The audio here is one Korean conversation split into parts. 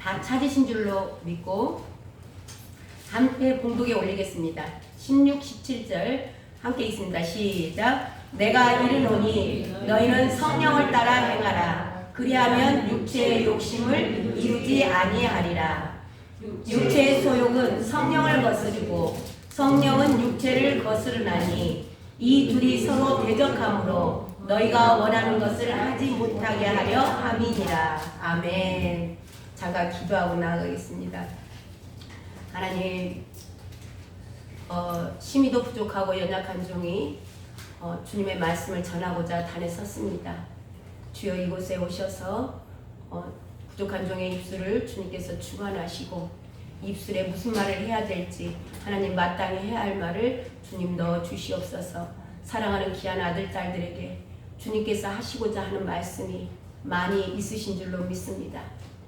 다 찾으신 줄로 믿고 함께 봉독에 올리겠습니다. 16, 17절 함께 있습니다. 시작. 내가 이르노니 너희는 성령을 따라 행하라. 그리하면 육체의 욕심을 이루지 아니하리라. 육체의 소욕은 성령을 거스르고 성령은 육체를 거스르나니 이 둘이 서로 대적하므로 너희가 원하는 것을 하지 못하게 하려 함이니라. 아멘. 잠깐 기도하고 나가겠습니다. 하나님, 심히도 부족하고 연약한 종이 주님의 말씀을 전하고자 단에 섰습니다. 주여 이곳에 오셔서 부족한 종의 입술을 주님께서 주관하시고 입술에 무슨 말을 해야 될지 하나님 마땅히 해야 할 말을 주님 넣어 주시옵소서. 사랑하는 귀한 아들 딸들에게 주님께서 하시고자 하는 말씀이 많이 있으신 줄로 믿습니다.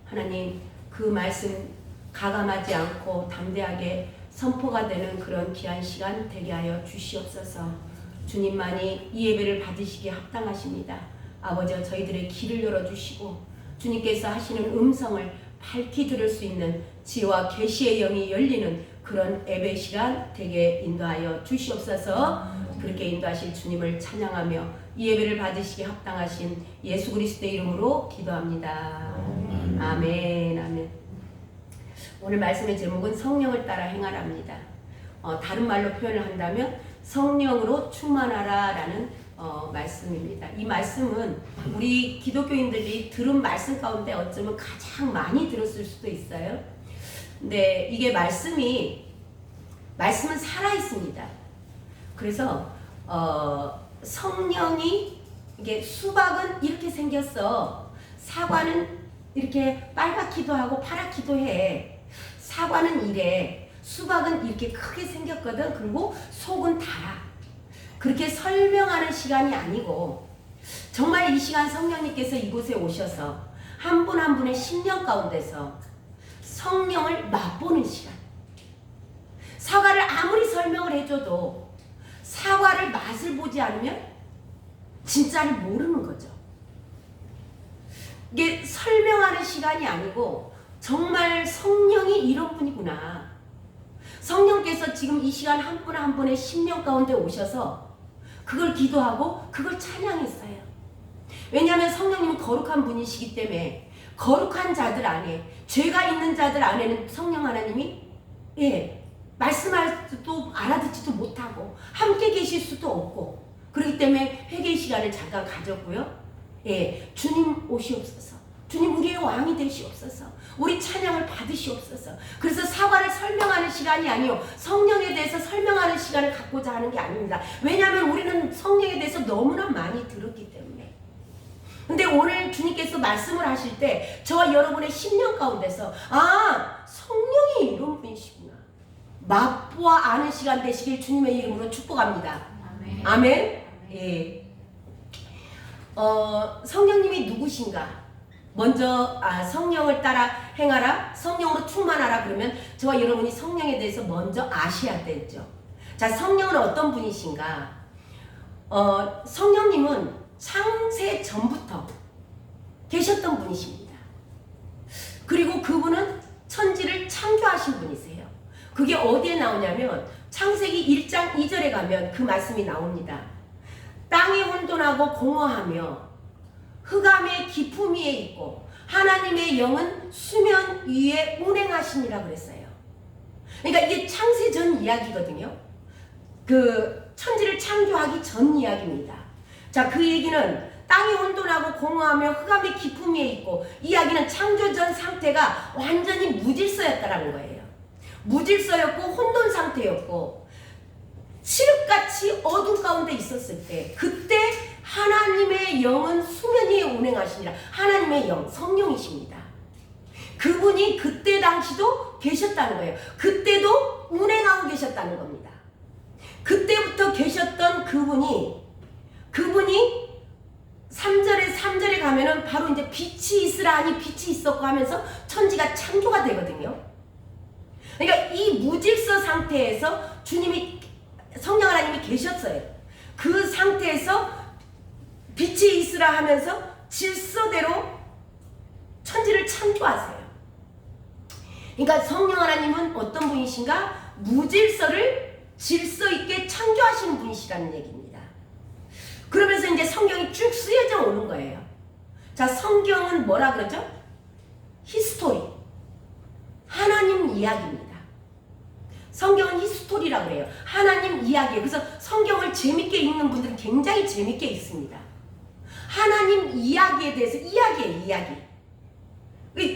하나님, 그 말씀 가감하지 않고 담대하게 선포가 되는 그런 귀한 시간 되게 하여 주시옵소서. 주님만이 이 예배를 받으시기에 합당하십니다. 아버지여, 저희들의 귀를 열어주시고 주님께서 하시는 음성을 밝히 들을 수 있는 지혜와 계시의 영이 열리는 그런 예배 시간 되게 인도하여 주시옵소서. 그렇게 인도하실 주님을 찬양하며 이 예배를 받으시기에 합당하신 예수 그리스도의 이름으로 기도합니다. 아멘. 아멘. 오늘 말씀의 제목은 성령을 따라 행하랍니다. 다른 말로 표현을 한다면 성령으로 충만하라 라는 말씀입니다. 이 말씀은 우리 기독교인들이 들은 말씀 가운데 어쩌면 가장 많이 들었을 수도 있어요. 근데 이게 말씀은 살아 있습니다. 그래서 성령이 이게 수박은 이렇게 생겼어. 사과는 이렇게 빨갛기도 하고 파랗기도 해. 사과는 이래. 수박은 이렇게 크게 생겼거든. 그리고 속은 달아. 그렇게 설명하는 시간이 아니고 정말 이 시간 성령님께서 이곳에 오셔서 한 분 한 분의 심령 가운데서 성령을 맛보는 시간. 사과를 아무리 설명을 해줘도 사과를 맛을 보지 않으면 진짜를 모르는 거죠. 이게 설명하는 시간이 아니고 정말 성령이 이런 분이구나. 성령께서 지금 이 시간 한 분 한 분의 심령 가운데 오셔서 그걸 기도하고 그걸 찬양했어요. 왜냐하면 성령님은 거룩한 분이시기 때문에 거룩한 자들 안에, 죄가 있는 자들 안에는 성령 하나님이 말씀할 수도 알아듣지도 못하고 함께 계실 수도 없고, 그렇기 때문에 회개 시간을 잠깐 가졌고요. 주님 오시옵소서. 주님 우리의 왕이 되시옵소서. 우리 찬양을 받으시옵소서. 그래서 사과를 설명하는 시간이 아니요, 성령에 대해서 설명하는 시간을 갖고자 하는 게 아닙니다. 왜냐하면 우리는 성령에 대해서 너무나 많이 들었기 때문에. 근데 오늘 주님께서 말씀을 하실 때 저와 여러분의 심령 가운데서 성령이 이런 분이시구나, 맛보아 아는 시간 되시길 주님의 이름으로 축복합니다. 아멘. 아멘. 예. 성령님이 누구신가? 먼저 성령을 따라 행하라, 성령으로 충만하라 그러면 저와 여러분이 성령에 대해서 먼저 아셔야 되죠. 자, 성령은 어떤 분이신가? 성령님은 창세 전부터 계셨던 분이십니다. 그리고 그분은 천지를 창조하신 분이세요. 그게 어디에 나오냐면 창세기 1장 2절에 가면 그 말씀이 나옵니다. 땅이 혼돈하고 공허하며 흑암의 깊음 위에 있고 하나님의 영은 수면 위에 운행하시니라 그랬어요. 그러니까 이게 창세 전 이야기거든요. 그 천지를 창조하기 전 이야기입니다. 자, 그 얘기는 땅이 혼돈하고 공허하며 흑암의 깊음 위에 있고, 이야기는 창조 전 상태가 완전히 무질서였다라는 거예요. 무질서였고 혼돈 상태였고 칠흑같이 어둠 가운데 있었을 때, 그때 하나님의 영은 수면 위에 운행하시니라. 하나님의 영, 성령이십니다. 그분이 그때 당시도 계셨다는 거예요. 그때도 운행하고 계셨다는 겁니다. 그때부터 계셨던 그분이 3절에 가면은 바로 이제 빛이 있으라 하니 빛이 있었고 하면서 천지가 창조가 되거든요. 그러니까 이 무질서 상태에서 주님이, 성령 하나님이 계셨어요. 그 상태에서 빛이 있으라 하면서 질서대로 천지를 창조하세요. 그러니까 성령 하나님은 어떤 분이신가? 무질서를 질서 있게 창조하시는 분이시라는 얘기입니다. 그러면서 이제 성경이 쭉 쓰여져 오는 거예요. 자, 성경은 뭐라 그러죠? 히스토리. 하나님 이야기입니다. 성경은 히스토리라고 그래요. 하나님 이야기예요. 그래서 성경을 재밌게 읽는 분들은 굉장히 재밌게 읽습니다. 하나님 이야기에 대해서 이야기예요, 이야기.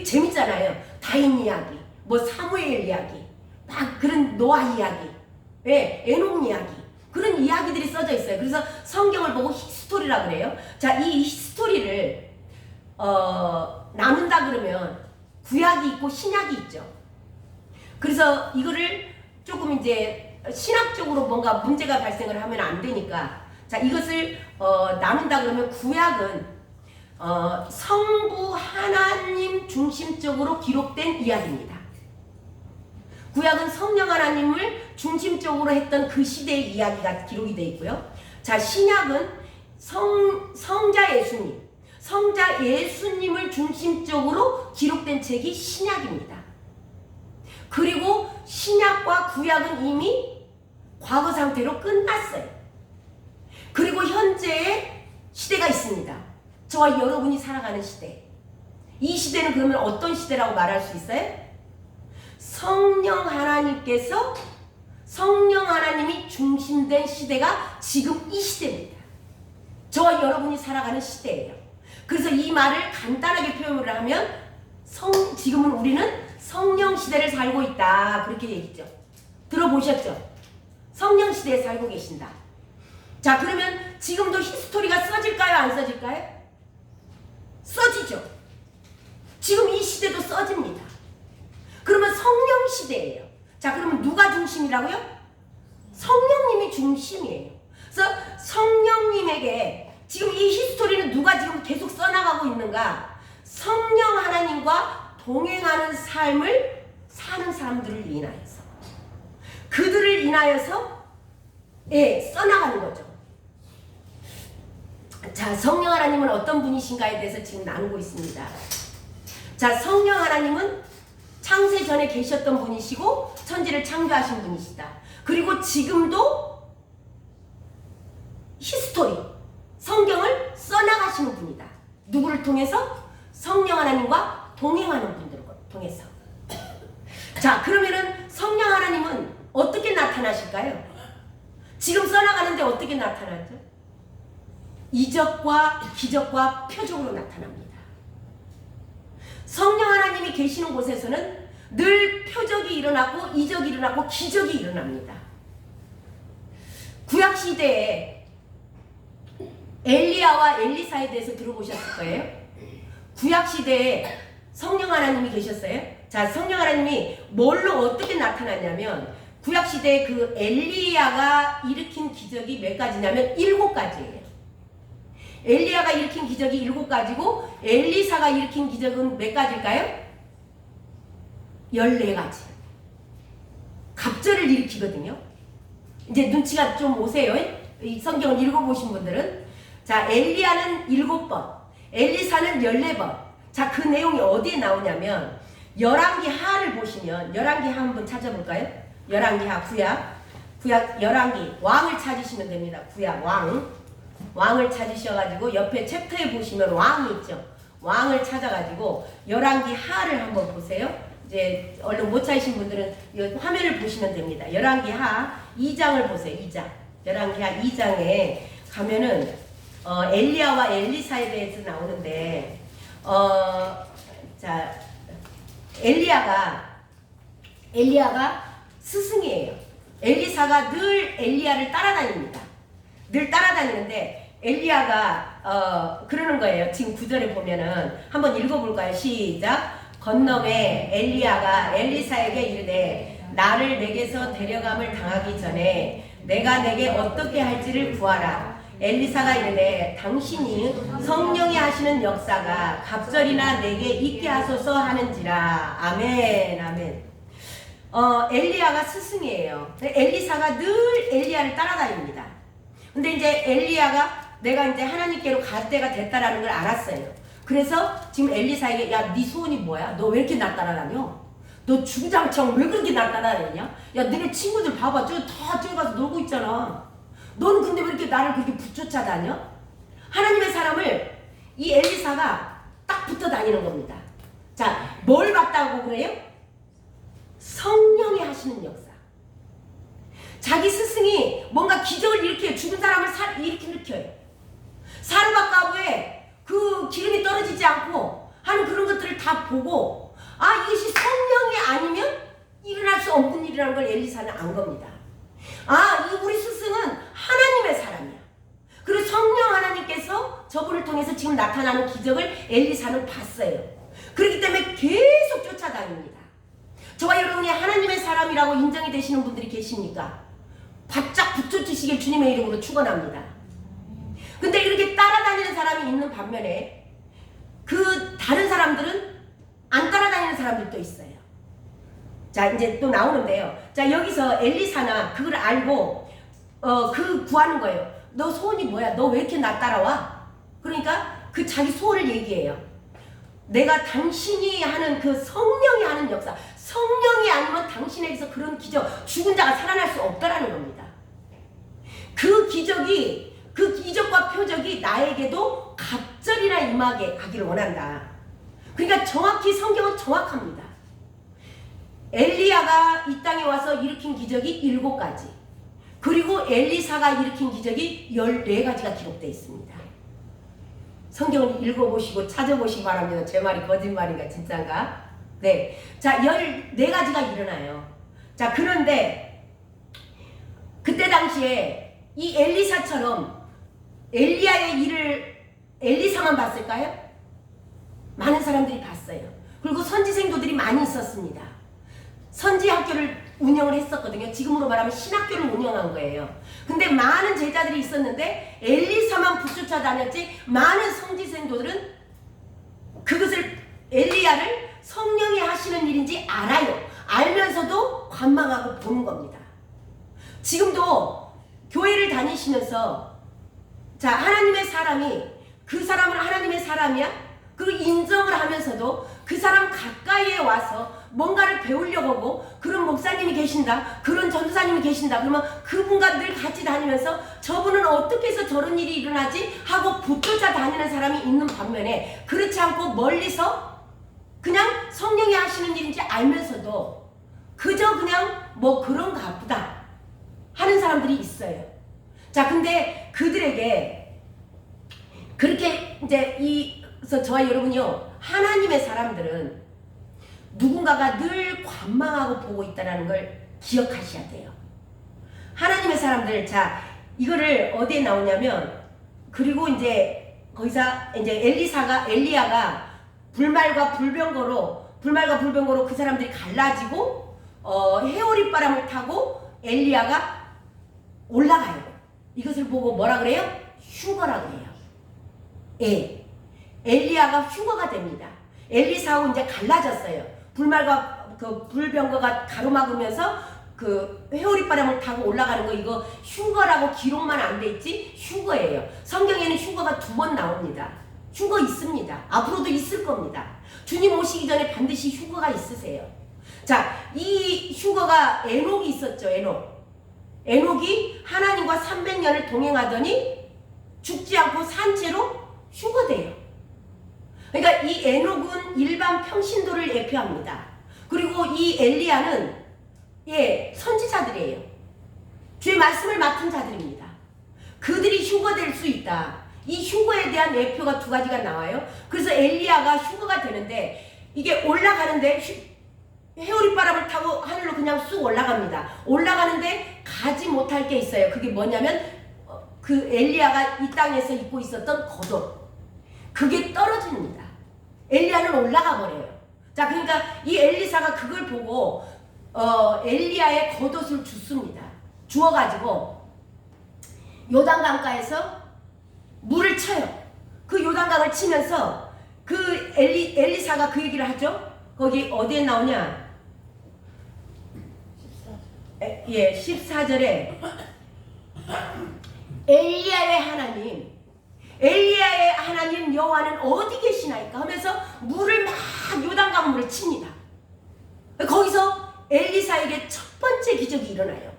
재밌잖아요. 다인 이야기, 뭐 사무엘 이야기, 막 그런 노아 이야기, 에녹 이야기, 그런 이야기들이 써져 있어요. 그래서 성경을 보고 히스토리라고 그래요. 자, 이 히스토리를 나눈다 그러면 구약이 있고 신약이 있죠. 그래서 이거를 조금 이제 신학적으로 뭔가 문제가 발생을 하면 안 되니까, 자, 이것을 나눈다 그러면 구약은 성부 하나님 중심적으로 기록된 이야기입니다. 구약은 성령 하나님을 중심적으로 했던 그 시대의 이야기가 기록이 되어 있고요. 자, 신약은 성자 예수님을 중심적으로 기록된 책이 신약입니다. 그리고 신약과 구약은 이미 과거 상태로 끝났어요. 그리고 현재의 시대가 있습니다. 저와 여러분이 살아가는 시대. 이 시대는 그러면 어떤 시대라고 말할 수 있어요? 성령 하나님이 중심된 시대가 지금 이 시대입니다. 저와 여러분이 살아가는 시대예요. 그래서 이 말을 간단하게 표현을 하면 지금은 우리는 성령 시대를 살고 있다, 그렇게 얘기죠. 들어보셨죠? 성령 시대에 살고 계신다. 자, 그러면 지금도 히스토리가 써질까요? 안 써질까요? 써지죠. 지금 이 시대도 써집니다. 그러면 성령 시대예요. 자, 그러면 누가 중심이라고요? 성령님이 중심이에요. 그래서 성령님에게 지금 이 히스토리는 누가 지금 계속 써나가고 있는가? 성령 하나님과 동행하는 삶을 사는 사람들을 인하여서, 그들을 인하여서 써나가는 거죠. 자, 성령 하나님은 어떤 분이신가에 대해서 지금 나누고 있습니다. 자, 성령 하나님은 창세 전에 계셨던 분이시고 천지를 창조하신 분이시다. 그리고 지금도 히스토리, 성경을 써나가시는 분이다. 누구를 통해서? 성령 하나님과 동행하는 분들을 통해서. 자, 그러면은 성령 하나님은 어떻게 나타나실까요? 지금 써나가는데 어떻게 나타나죠? 이적과 기적과 표적으로 나타납니다. 성령 하나님이 계시는 곳에서는 늘 표적이 일어나고 이적이 일어나고 기적이 일어납니다. 구약시대에 엘리야와 엘리사에 대해서 들어보셨을 거예요. 구약시대에 성령 하나님이 계셨어요. 자, 성령 하나님이 뭘로 어떻게 나타났냐면, 구약시대에 그 엘리야가 일으킨 기적이 몇 가지냐면 7가지예요. 엘리야가 일으킨 기적이 7가지고 엘리사가 일으킨 기적은 몇 가지일까요? 14가지. 갑절을 일으키거든요. 이제 눈치가 좀 오세요. 이 성경을 읽어보신 분들은. 자, 엘리야는 7번, 엘리사는 14번. 자, 그 내용이 어디에 나오냐면 열왕기 하를 보시면, 열왕기 하 한번 찾아볼까요? 열왕기 하, 구약 열왕기 왕을 찾으시면 됩니다. 구약 왕을 찾으셔가지고 옆에 챕터에 보시면 왕이 있죠. 왕을 찾아가지고 열왕기 하를 한번 보세요. 이제 얼른 못 찾으신 분들은 이 화면을 보시면 됩니다. 열왕기 하 2장을 보세요. 2장. 열왕기 하 2장에 가면은 엘리야와 엘리사에 대해서 나오는데, 자, 엘리야가 스승이에요. 엘리사가 늘 엘리야를 따라다닙니다. 늘 따라다니는데 엘리야가 그러는 거예요. 지금 9절에 보면은 한번 읽어볼까요? 시작. 건너매 엘리야가 엘리사에게 이르되 나를 내게서 데려감을 당하기 전에 내가 내게 어떻게 할지를 구하라. 엘리사가 이르되 당신이 성령이 하시는 역사가 갑절이나 내게 있게 하소서 하는지라. 아멘, 아멘. 엘리야가 스승이에요. 엘리사가 늘 엘리야를 따라다닙니다. 근데 이제 엘리야가 내가 이제 하나님께로 갈 때가 됐다라는 걸 알았어요. 그래서 지금 엘리사에게, 야, 네 소원이 뭐야? 너 왜 이렇게 나 따라다녀? 너 주구장창 왜 그렇게 날 따라다니냐? 야, 너네 친구들 봐봐. 저기 가서 놀고 있잖아. 너는 근데 왜 이렇게 나를 그렇게 붙여다녀? 하나님의 사람을 이 엘리사가 딱 붙어 다니는 겁니다. 자, 뭘 봤다고 그래요? 성령이 하시는 역사. 자기 스승이 뭔가 기적을 일으켜요. 죽은 사람을 일으켜요. 사르밧가부에 그 기름이 떨어지지 않고 하는 그런 것들을 다 보고, 아, 이것이 성령이 아니면 일어날 수 없는 일이라는 걸 엘리사는 안 겁니다. 아, 이 우리 스승은 하나님의 사람이야. 그리고 성령 하나님께서 저분을 통해서 지금 나타나는 기적을 엘리사는 봤어요. 그렇기 때문에 계속 쫓아다닙니다. 저와 여러분이 하나님의 사람이라고 인정이 되시는 분들이 계십니까? 바짝 붙여주시길 주님의 이름으로 축원합니다. 근데 이렇게 따라다니는 사람이 있는 반면에 그 다른 사람들은 안 따라다니는 사람들도 있어요. 자, 이제 또 나오는데요. 자, 여기서 엘리사나 그걸 알고 그 구하는 거예요. 너 소원이 뭐야? 너 왜 이렇게 나 따라와? 그러니까 그 자기 소원을 얘기해요. 내가 당신이 하는 그 성령이 하는 역사, 성령이 아니면 당신에게서 그런 기적, 죽은 자가 살아날 수 없다라는 겁니다. 그 기적이, 그 기적과 표적이 나에게도 갑절이나 임하게 하기를 원한다. 그러니까 정확히 성경은 정확합니다. 엘리야가 이 땅에 와서 일으킨 기적이 7가지, 그리고 엘리사가 일으킨 기적이 14가지가 기록되어 있습니다. 성경을 읽어보시고 찾아보시기 바랍니다. 제 말이 거짓말인가 진짜인가? 네. 자, 14가지가 일어나요. 자, 그런데 그때 당시에 이 엘리사처럼 엘리야의 일을 엘리사만 봤을까요? 많은 사람들이 봤어요. 그리고 선지생도들이 많이 있었습니다. 선지학교를 운영을 했었거든요. 지금으로 말하면 신학교를 운영한 거예요. 근데 많은 제자들이 있었는데 엘리사만 붙여쳐 다녔지, 많은 선지생도들은 그것을, 엘리야를 성령이 하시는 일인지 알아요. 알면서도 관망하고 보는 겁니다. 지금도 교회를 다니시면서, 자, 하나님의 사람이, 그 사람은 하나님의 사람이야? 그 인정을 하면서도 그 사람 가까이에 와서 뭔가를 배우려고 하고, 그런 목사님이 계신다, 그런 전도사님이 계신다, 그러면 그분과 늘 같이 다니면서 저분은 어떻게 해서 저런 일이 일어나지? 하고 붙들자 다니는 사람이 있는 반면에, 그렇지 않고 멀리서 그냥 성령이 하시는 일인지 알면서도 그저 그냥 뭐 그런가 보다 하는 사람들이 있어요. 자, 근데 그들에게 그렇게 그래서 저와 여러분이요, 하나님의 사람들은 누군가가 늘 관망하고 보고 있다는 걸 기억하셔야 돼요. 하나님의 사람들, 자, 이거를 어디에 나오냐면, 그리고 이제 거기서 이제 엘리야가 불말과 불병거로 그 사람들이 갈라지고 해오리 바람을 타고 엘리야가 올라가요. 이것을 보고 뭐라 그래요? 휴거라 그래요. 예. 엘리야가 휴거가 됩니다. 엘리사하고 이제 갈라졌어요. 불말과 그 불병거가 가로막으면서 그 회오리 바람을 타고 올라가는 거, 이거 휴거라고 기록만 안 돼 있지 휴거예요. 성경에는 휴거가 2번 나옵니다. 휴거 있습니다. 앞으로도 있을 겁니다. 주님 오시기 전에 반드시 휴거가 있으세요. 자, 이 휴거가 에녹이 있었죠. 에녹이 하나님과 300년을 동행하더니 죽지 않고 산 채로 휴거돼요. 그러니까 이 에녹은 일반 평신도를 대표합니다. 그리고 이 엘리야는 선지자들이에요. 주의 말씀을 맡은 자들입니다. 그들이 휴거될 수 있다. 이 휴거에 대한 예표가 2가지가 나와요. 그래서 엘리야가 휴거가 되는데, 이게 올라가는데 회오리 바람을 타고 하늘로 그냥 쑥 올라갑니다. 올라가는데 가지 못할 게 있어요. 그게 뭐냐면 그 엘리야가 이 땅에서 입고 있었던 겉옷, 그게 떨어집니다. 엘리야는 올라가 버려요. 자, 그러니까 이 엘리사가 그걸 보고 엘리야의 겉옷을 주워가지고 요단강가에서 물을 쳐요. 그 요단강을 치면서 그 엘리사가 그 얘기를 하죠. 거기 어디에 나오냐? 14절에 엘리야의 하나님 여호와는 어디 계시나이까 하면서 물을 막 요단강 물을 칩니다. 거기서 엘리사에게 첫 번째 기적이 일어나요.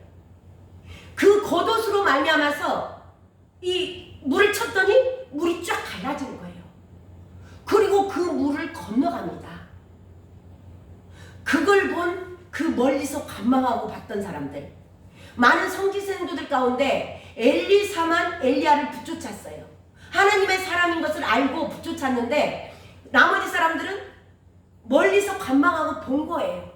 그 겉옷으로 말미암아서 이 물을 쳤더니 물이 쫙 갈라지는 거예요. 그리고 그 물을 건너갑니다. 그걸 본 그 멀리서 관망하고 봤던 사람들, 많은 성지 성도들 가운데 엘리사만 엘리야를 붙쫓았어요. 하나님의 사람인 것을 알고 붙쫓았는데 나머지 사람들은 멀리서 관망하고 본 거예요.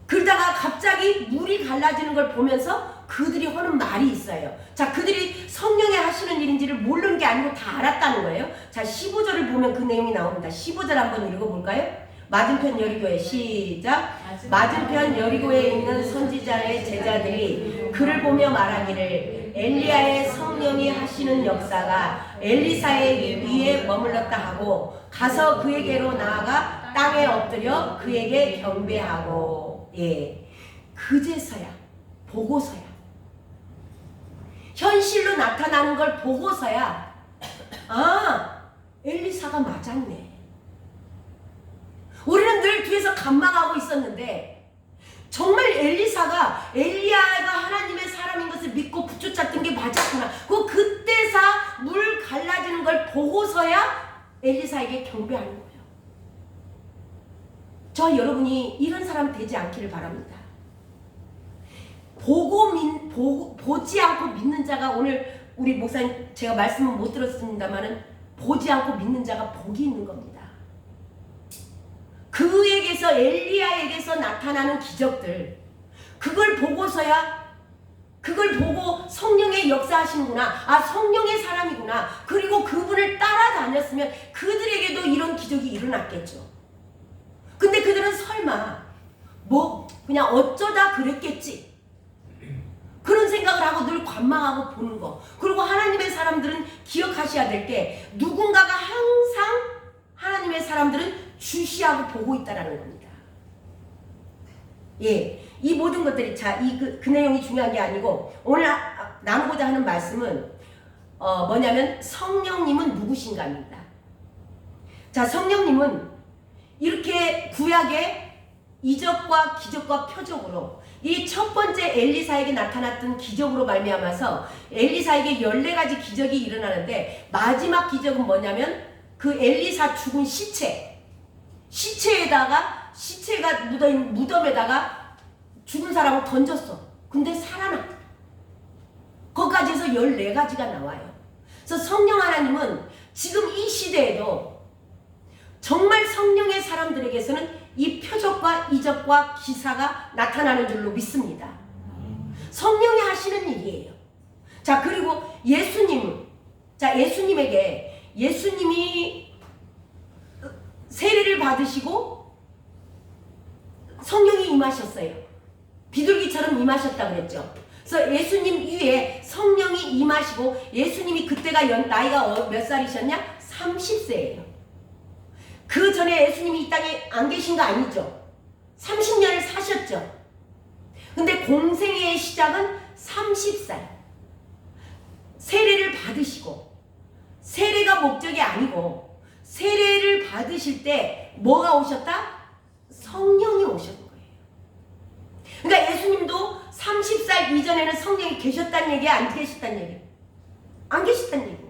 그러다가 갑자기 물이 갈라지는 걸 보면서 그들이 하는 말이 있어요. 자, 그들이 성령이 하시는 일인지를 모르는 게 아니고 다 알았다는 거예요. 자, 15절을 보면 그 내용이 나옵니다. 15절 한번 읽어볼까요? 맞은편 여리고에 시작. 맞은편 여리고에 있는 선지자의 제자들이 그를 보며 말하기를 엘리야의 성령이 하시는 역사가 엘리사의 위에 머물렀다 하고 가서 그에게로 나아가 땅에 엎드려 그에게 경배하고. 예, 그제서야, 보고서야, 현실로 나타나는 걸 보고서야 아, 엘리사가 맞았네. 우리는 늘 뒤에서 간망하고 있었는데 정말 엘리사가 엘리야가 하나님의 사람인 것을 믿고 붙여찼던 게 맞았구나. 그때사 물 갈라지는 걸 보고서야 엘리사에게 경배하는 거예요. 저 여러분이 이런 사람 되지 않기를 바랍니다. 보지 않고 믿는 자가, 오늘 우리 목사님 제가 말씀은 못 들었습니다만은 보지 않고 믿는 자가 복이 있는 겁니다. 그에게서 엘리야에게서 나타나는 기적들, 그걸 보고서야, 그걸 보고 성령의 역사하시는구나, 아 성령의 사람이구나, 그리고 그분을 따라다녔으면 그들에게도 이런 기적이 일어났겠죠. 근데 그들은 설마 뭐 그냥 어쩌다 그랬겠지, 그런 생각을 하고 늘 관망하고 보는 거. 그리고 하나님의 사람들은 기억하셔야 될 게, 누군가가 항상 하나님의 사람들은 주시하고 보고 있다라는 겁니다. 예, 이 모든 것들이, 자, 그 내용이 중요한 게 아니고 오늘 나누고자 하는 말씀은 뭐냐면 성령님은 누구신가입니다. 자, 성령님은 이렇게 구약의 이적과 기적과 표적으로 이 첫 번째 엘리사에게 나타났던 기적으로 말미암아서 엘리사에게 14가지 기적이 일어나는데, 마지막 기적은 뭐냐면 그 엘리사 죽은 시체가 묻어있는 무덤에다가 죽은 사람을 던졌어. 근데 살아났다. 거기까지 해서 14가지가 나와요. 그래서 성령 하나님은 지금 이 시대에도 정말 성령의 사람들에게서는 이 표적과 이적과 기사가 나타나는 줄로 믿습니다. 성령이 하시는 일이에요. 자, 그리고 예수님이 세례를 받으시고 성령이 임하셨어요. 비둘기처럼 임하셨다고 그랬죠. 그래서 예수님 위에 성령이 임하시고, 예수님이 그때가 나이가 몇 살이셨냐? 30세예요. 그 전에 예수님이 이 땅에 안 계신 거 아니죠? 30년을 사셨죠. 근데 공생애의 시작은 30살. 세례를 받으시고, 세례가 목적이 아니고 세례를 받으실 때 뭐가 오셨다? 성령이 오셨는 거예요. 그러니까 예수님도 30살 이전에는 성령이 계셨다는 얘기야, 안 계셨다는 얘기? 안 계셨다는 얘기입니다.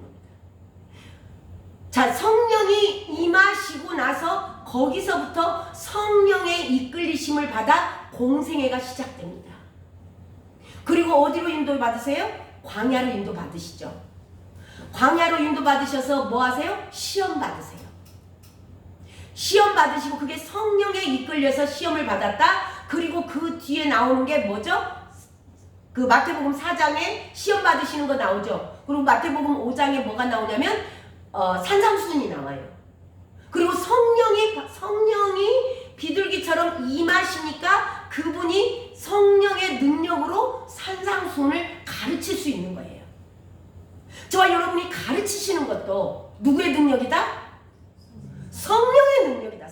자, 성령이 임하시고 나서 거기서부터 성령의 이끌리심을 받아 공생애가 시작됩니다. 그리고 어디로 인도받으세요? 광야로 인도받으시죠. 광야로 인도받으셔서 뭐 하세요? 시험 받으세요. 시험 받으시고, 그게 성령에 이끌려서 시험을 받았다. 그리고 그 뒤에 나오는 게 뭐죠? 그 마태복음 4장에 시험 받으시는 거 나오죠. 그리고 마태복음 5장에 뭐가 나오냐면 산상수훈이 나와요. 그리고 성령이 비둘기처럼 임하시니까 그분이 성령의 능력으로 산상수훈을 가르칠 수 있는 거예요. 저와 여러분이 가르치시는 것도 누구의 능력이다? 성령의 능력이다.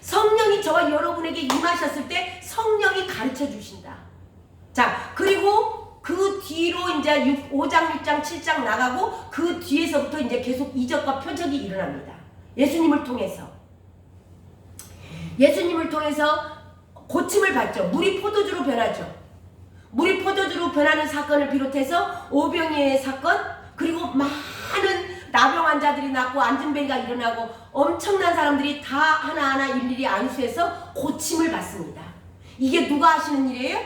성령이 저와 여러분에게 임하셨을 때 성령이 가르쳐 주신다. 자, 그리고 그 뒤로 이제 5장, 6장, 7장 나가고 그 뒤에서부터 이제 계속 이적과 표적이 일어납니다. 예수님을 통해서. 예수님을 통해서 고침을 받죠. 물이 포도주로 변하죠. 물이 포도주로 변하는 사건을 비롯해서 오병이의 사건, 그리고 많은 나병 환자들이 낫고 안진뱅이가 일어나고 엄청난 사람들이 다 하나하나 일일이 안수해서 고침을 받습니다. 이게 누가 하시는 일이에요?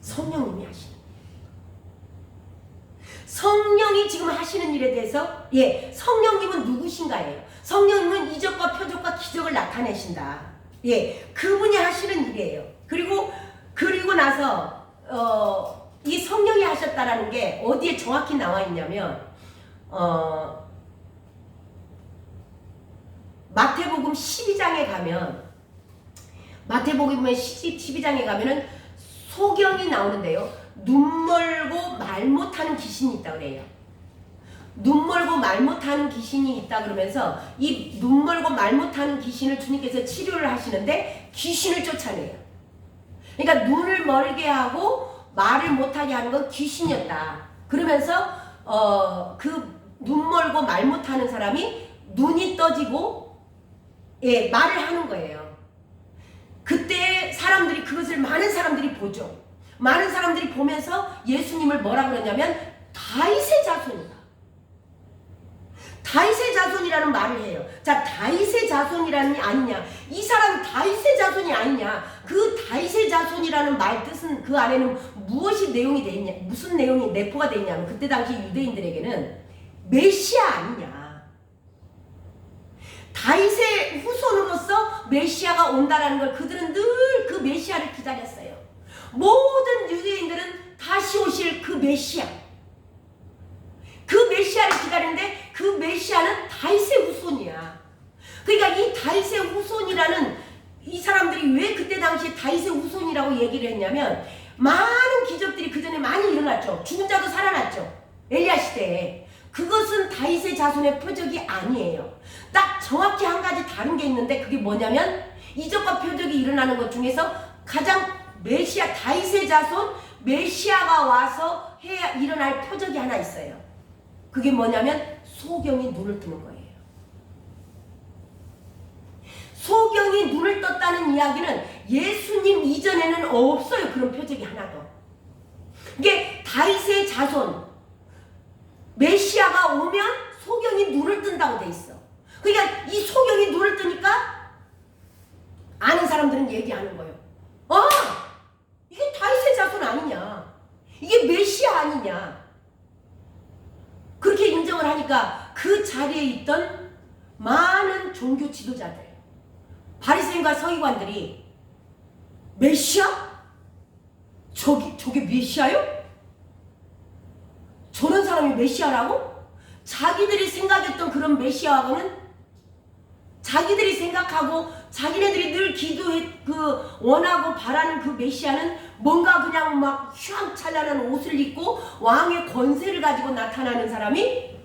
성령님이 하시는 일이에요. 성령이 지금 하시는 일에 대해서 성령님은 누구신가예요? 성령님은 이적과 표적과 기적을 나타내신다. 그분이 하시는 일이에요. 그리고 나서 이 성령이 하셨다라는 게 어디에 정확히 나와 있냐면 마태복음 12장에 가면 마태복음의 12장에 가면은 소경이 나오는데요. 눈 멀고 말 못하는 귀신이 있다 그래요. 눈 멀고 말 못하는 귀신이 있다 그러면서 이 눈 멀고 말 못하는 귀신을 주님께서 치료를 하시는데 귀신을 쫓아내요. 그러니까 눈을 멀게 하고 말을 못하게 하는 건 귀신이었다. 그러면서 그 눈 멀고 말 못하는 사람이 눈이 떠지고 말을 하는 거예요. 그때 사람들이 그것을 많은 사람들이 보죠. 많은 사람들이 보면서 예수님을 뭐라 그러냐면 다윗의 자손이다. 다윗의 자손이라는 말을 해요. 자, 다윗의 자손이라는 게 아니냐? 이 사람이 다윗의 자손이 아니냐? 그 다윗의 자손이라는 말 뜻은 그 안에는 무엇이 내용이 돼 있냐? 무슨 내용이 내포가 돼 있냐면 그때 당시 유대인들에게는 메시아 아니냐? 다윗의 후손으로서 메시아가 온다라는 걸 그들은 늘 그 메시아를 기다렸어요. 모든 유대인들은 다시 오실 그 메시아, 그 메시아를 기다리는데 그 메시아는 다윗의 후손이야. 그러니까 이 다윗의 후손이라는 이 사람들이 왜 그때 당시에 다윗의 후손이라고 얘기를 했냐면 많은 기적들이 그 전에 많이 일어났죠. 죽은 자도 살아났죠. 엘리야 시대에. 그것은 다윗의 자손의 표적이 아니에요. 딱 정확히 한 가지 다른 게 있는데 그게 뭐냐면 이적과 표적이 일어나는 것 중에서 가장 메시아, 다윗의 자손 메시아가 와서 해야 일어날 표적이 하나 있어요. 그게 뭐냐면 소경이 눈을 뜨는 거예요. 소경이 눈을 떴다는 이야기는 예수님 이전에는 없어요. 그런 표적이 하나도. 이게 다윗의 자손 메시아가 오면 소경이 눈을 뜬다고 돼 있어. 그러니까 이 소경이 눈을 뜨니까 아는 사람들은 얘기하는 거예요. 이게 다윗의 자손 아니냐? 이게 메시아 아니냐? 그렇게 인정을 하니까 그 자리에 있던 많은 종교 지도자들, 바리새인과 서기관들이 메시아? 저게 메시아요? 저런 사람이 메시아라고? 자기들이 생각했던 그런 메시아하고는 자기들이 생각하고 자기네들이 늘 기도해 원하고 바라는 그 메시아는 뭔가 그냥 막 휘황찬란한 옷을 입고 왕의 권세를 가지고 나타나는 사람이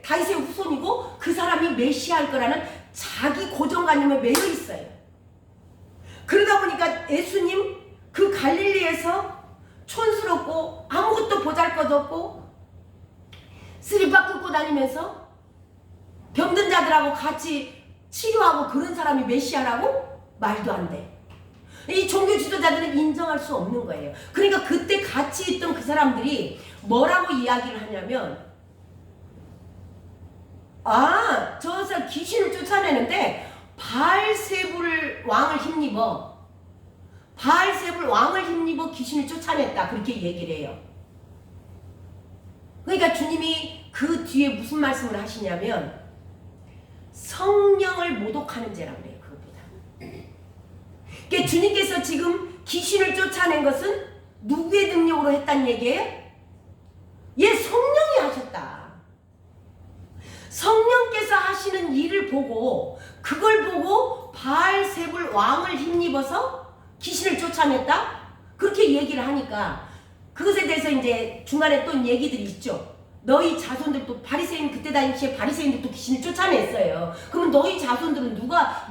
다윗의 후손이고 그 사람이 메시아일 거라는 자기 고정관념에 매여 있어요. 그러다 보니까 예수님 그 갈릴리에서 촌스럽고 아무것도 보잘것없고 스리퍼 끌고 다니면서 병든 자들하고 같이 치료하고 그런 사람이 메시아라고? 말도 안 돼. 이 종교 지도자들은 인정할 수 없는 거예요. 그러니까 그때 같이 있던 그 사람들이 뭐라고 이야기를 하냐면 저 사람 귀신을 쫓아내는데 바알세불 왕을 힘입어 귀신을 쫓아냈다. 그렇게 얘기를 해요. 그러니까 주님이 그 뒤에 무슨 말씀을 하시냐면 성령을 모독하는 죄라고 그래요. 그것보다. 그러니까 주님께서 지금 귀신을 쫓아낸 것은 누구의 능력으로 했다는 얘기예요? 성령이 하셨다. 성령께서 하시는 일을 보고 그걸 보고 바알세불 왕을 힘입어서 귀신을 쫓아냈다? 그렇게 얘기를 하니까 그것에 대해서 이제 중간에 또 얘기들이 있죠. 너희 자손들도 바리새인 그때 당시에 바리새인들도 귀신을 쫓아냈어요. 그러면 너희 자손들은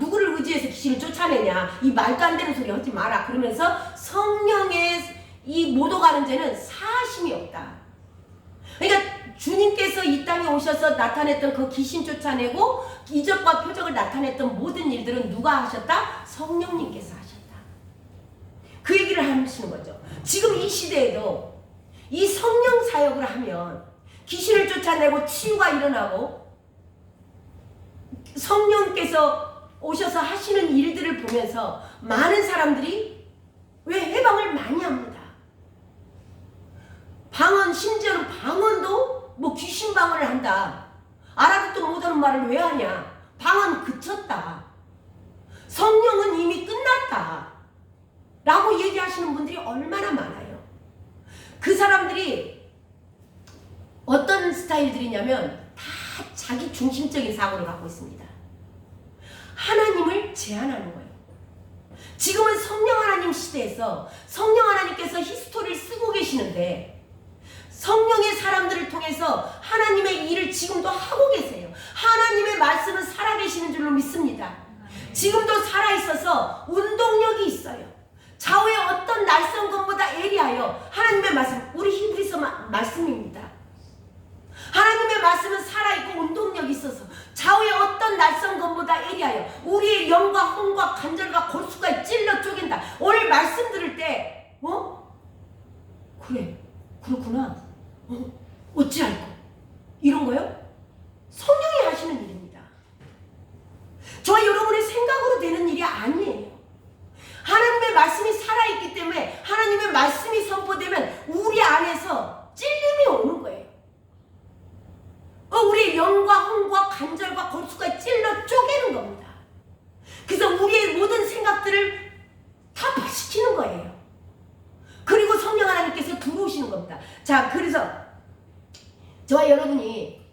누구를 의지해서 귀신을 쫓아내냐? 이 말도 안 되는 소리 하지 마라. 그러면서 성령의 이 모독하는 죄는 사심이 없다. 그러니까 주님께서 이 땅에 오셔서 나타냈던 그 귀신 쫓아내고 이적과 표적을 나타냈던 모든 일들은 누가 하셨다? 성령님께서 하셨다. 그 얘기를 하시는 거죠. 지금 이 시대에도 이 성령 사역을 하면 귀신을 쫓아내고 치유가 일어나고 성령께서 오셔서 하시는 일들을 보면서 많은 사람들이 왜 해방을 많이 합니다. 방언, 심지어는 방언도 뭐 귀신 방언을 한다. 알아듣도 못하는 말을 왜 하냐. 방언 그쳤다. 성령은 이미 끝났다. 라고 얘기하시는 분들이 얼마나 많아요. 그 사람들이 어떤 스타일들이냐면 다 자기 중심적인 사고를 갖고 있습니다. 하나님을 제한하는 거예요. 지금은 성령 하나님 시대에서 성령 하나님께서 히스토리를 쓰고 계시는데 성령의 사람들을 통해서 하나님의 일을 지금도 하고 계세요. 하나님의 말씀은 살아계시는 줄로 믿습니다. 지금도 살아있어서 운동력이 있어요. 좌우의 어떤 낯선 것보다 예리하여 하나님의 말씀, 우리 히브리서 말씀입니다. 하나님의 말씀은 살아있고 운동력이 있어서 좌우의 어떤 낯선 것보다 예리하여 우리의 영과 혼과 관절과 골수까지 찔러 쪼갠다. 오늘 말씀 들을 때 그래 그렇구나. 어찌할꼬 이런 거요? 성령이 하시는 일입니다. 저와 여러분의 생각으로 되는 일이 아니에요. 하나님의 말씀이 살아있기 때문에 하나님의 말씀이 선포되면 우리 안에서 찔림이 오는 거예요. 우리의 영과 혼과 관절과 골수까지 찔러 쪼개는 겁니다. 그래서 우리의 모든 생각들을 타파시키는 거예요. 그리고 성령 하나님께서 들어오시는 겁니다. 자, 그래서 저와 여러분이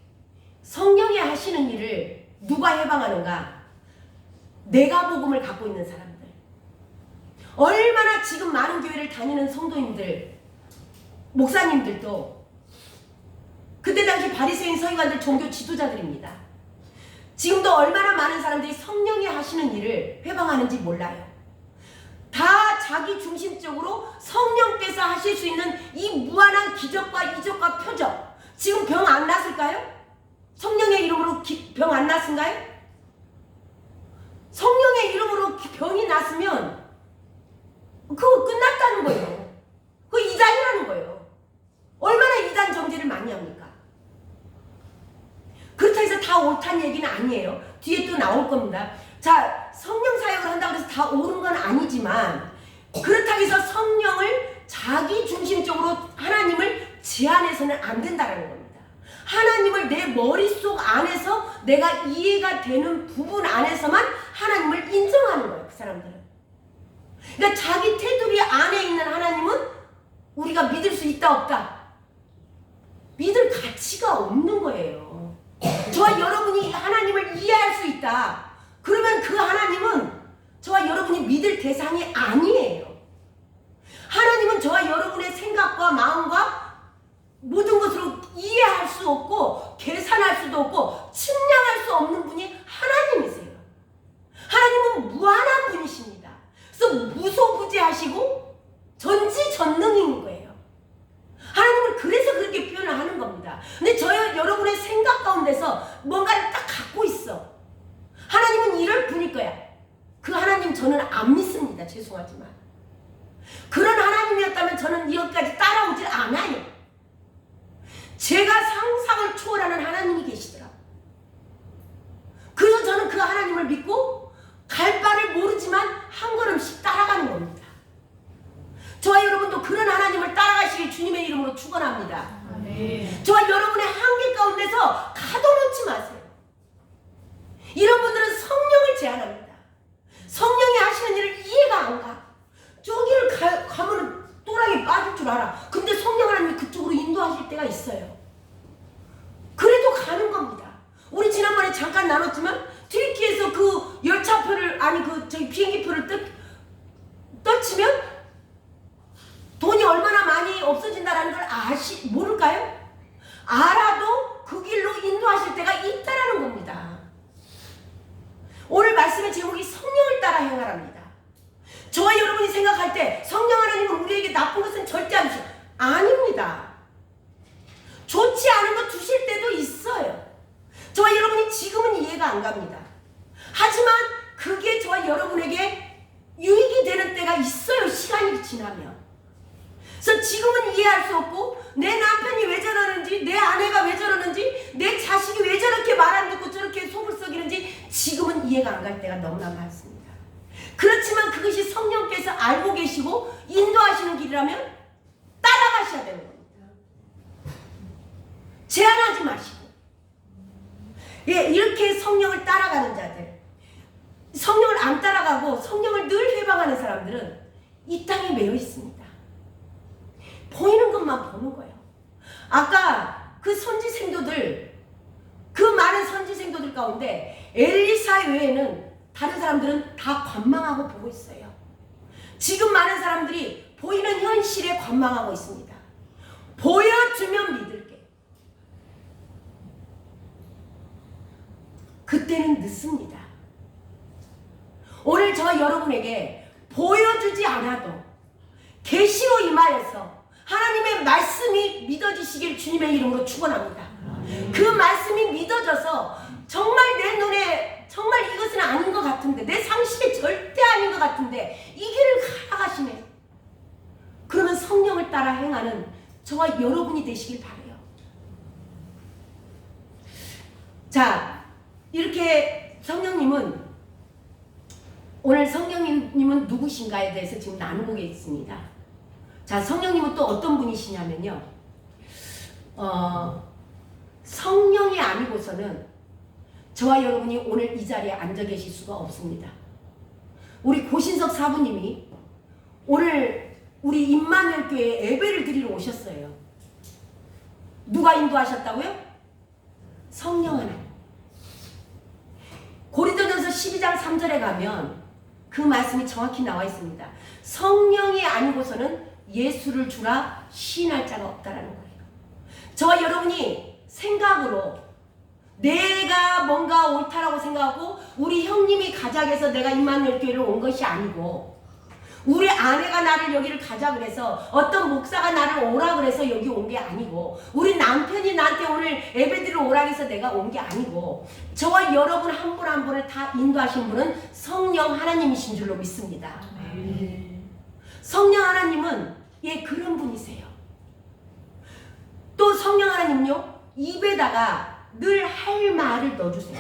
성령이 하시는 일을 누가 해방하는가? 내가 복음을 갖고 있는 사람들. 얼마나 지금 많은 교회를 다니는 성도님들, 목사님들도 그때 당시 바리새인 서기관들 종교 지도자들입니다. 지금도 얼마나 많은 사람들이 성령이 하시는 일을 해방하는지 몰라요. 다 자기 중심적으로 성령께서 하실 수 있는 이 무한한 기적과 이적과 표적. 지금 병 안 났을까요? 성령의 이름으로 병 안 났은가요? 성령의 이름으로 병이 났으면 그거 끝났다는 거예요. 그거 이단이라는 거예요. 얼마나 이단 정죄를 많이 합니까? 그렇다 해서 다 옳다는 얘기는 아니에요. 뒤에 또 나올 겁니다. 자, 성령 사역을 한다고 해서 다 옳은 건 아니지만 그렇다고 해서 성령을 자기 중심적으로 하나님을 제한해서는 안 된다는 겁니다. 하나님을 내 머릿속 안에서 내가 이해가 되는 부분 안에서만 하나님을 인정하는 거예요. 그 사람들은. 그러니까 자기 테두리 안에 있는 하나님은 우리가 믿을 수 있다 없다? 믿을 가치가 없는 거예요. 저와 여러분이 하나님을 이해할 수 있다. 그러면 그 하나님은 저와 여러분이 믿을 대상이 아니에요. 하나님은 저와 여러분의 생각과 마음과 모든 것으로 이해할 수 없고 계산할 수도 없고 측량할 수 없는 분이 하나님이세요. 하나님은 무한한 분이십니다. 그래서 무소부재하시고 전지전능인 거예요. 하나님은 그래서 그렇게 표현을 하는 겁니다. 근데 여러분의 생각 가운데서 뭔가를 딱 갖고 있어. 하나님은 이럴 분일 거야. 그 하나님 저는 안 믿습니다. 죄송하지만. 그런 하나님이었다면 저는 여기까지 따라오질 않아요. 제가 상상을 초월하는 하나님이 계시더라. 그래서 저는 그 하나님을 믿고 갈 바를 모르지만 한 걸음씩 따라가는 겁니다. 저와 여러분도 그런 하나님을 따라가시길 주님의 이름으로 축원합니다. 저와 여러분의 한계 가운데서 가둬놓지 마세요. 이런 분들은 성령을 제한합니다. 성령이 하시는 일을 이해가 안 가. 저기를 가면 또랑이 빠질 줄 알아. 근데 성령 하나님이 그쪽으로 인도하실 때가 있어요. 그래도 가는 겁니다. 우리 지난번에 잠깐 나눴지만 튀르키예에서 그 열차표를 비행기표를 떨치면 돈이 얼마나 많이 없어진다라는 걸 모를까요? 알아도 그 길로 인도하실 때가 있다라는 겁니다. 오늘 말씀의 제목이 성령을 따라 행하랍니다. 저와 여러분이 생각할 때 성령 하나님은 우리에게 나쁜 것은 절대 아닙니다. 좋지 않은 거 이해가 안 갑니다. 하지만 그게 저와 여러분에게 유익이 되는 때가 있어요. 시간이 지나면. 그래서 지금은 이해할 수 없고 내 남편이 왜 저러는지, 내 아내가 왜 저러는지, 내 자식이 왜 저렇게 말 안 듣고 저렇게 속을 썩이는지 지금은 이해가 안 갈 때가 너무나 많습니다. 그렇지만 그것이 성령께서 알고 계시고 인도하시는 길이라면 따라가셔야 되는 겁니다. 제한하지 마시고. 예, 이렇게 성령을 따라가는 자들, 성령을 안 따라가고 성령을 늘 회방하는 사람들은 이 땅에 매여 있습니다. 보이는 것만 보는 거예요. 아까 그 선지생도들, 그 많은 선지생도들 가운데 엘리사 외에는 다른 사람들은 다 관망하고 보고 있어요. 지금 많은 사람들이 보이는 현실에 관망하고 있습니다. 보여주면 믿을게. 그때는 늦습니다. 오늘 저와 여러분에게 보여주지 않아도 계시로 임하여서 하나님의 말씀이 믿어지시길 주님의 이름으로 축원합니다. 그 말씀이 믿어져서 정말 내 눈에 정말 이것은 아닌 것 같은데, 내 상식에 절대 아닌 것 같은데 이 길을 가라가시네. 그러면 성령을 따라 행하는 저와 여러분이 되시길 바라요. 자, 이렇게 성령님은, 오늘 성령님은 누구신가에 대해서 지금 나누고 있습니다. 자, 성령님은 또 어떤 분이시냐면요. 성령이 아니고서는 저와 여러분이 오늘 이 자리에 앉아 계실 수가 없습니다. 우리 고신석 사부님이 오늘 우리 임마누엘 교회에 예배를 드리러 오셨어요. 누가 인도하셨다고요? 성령 하나님. 고린도전서 12장 3절에 가면 그 말씀이 정확히 나와 있습니다. 성령이 아니고서는 예수를 주라 시인할 자가 없다라는 거예요. 저와 여러분이 생각으로 내가 뭔가 옳다라고 생각하고 우리 형님이 가자 해서 내가 임마누엘 교회를 온 것이 아니고, 우리 아내가 나를 여기를 가자 그래서, 어떤 목사가 나를 오라 그래서 여기 온 게 아니고, 우리 남편이 나한테 오늘 예배드리러 오라 해서 내가 온 게 아니고, 저와 여러분 한 분 한 분을 다 인도하신 분은 성령 하나님이신 줄로 믿습니다. 성령 하나님은 그런 분이세요. 또 성령 하나님은요, 입에다가 늘 할 말을 넣어주세요.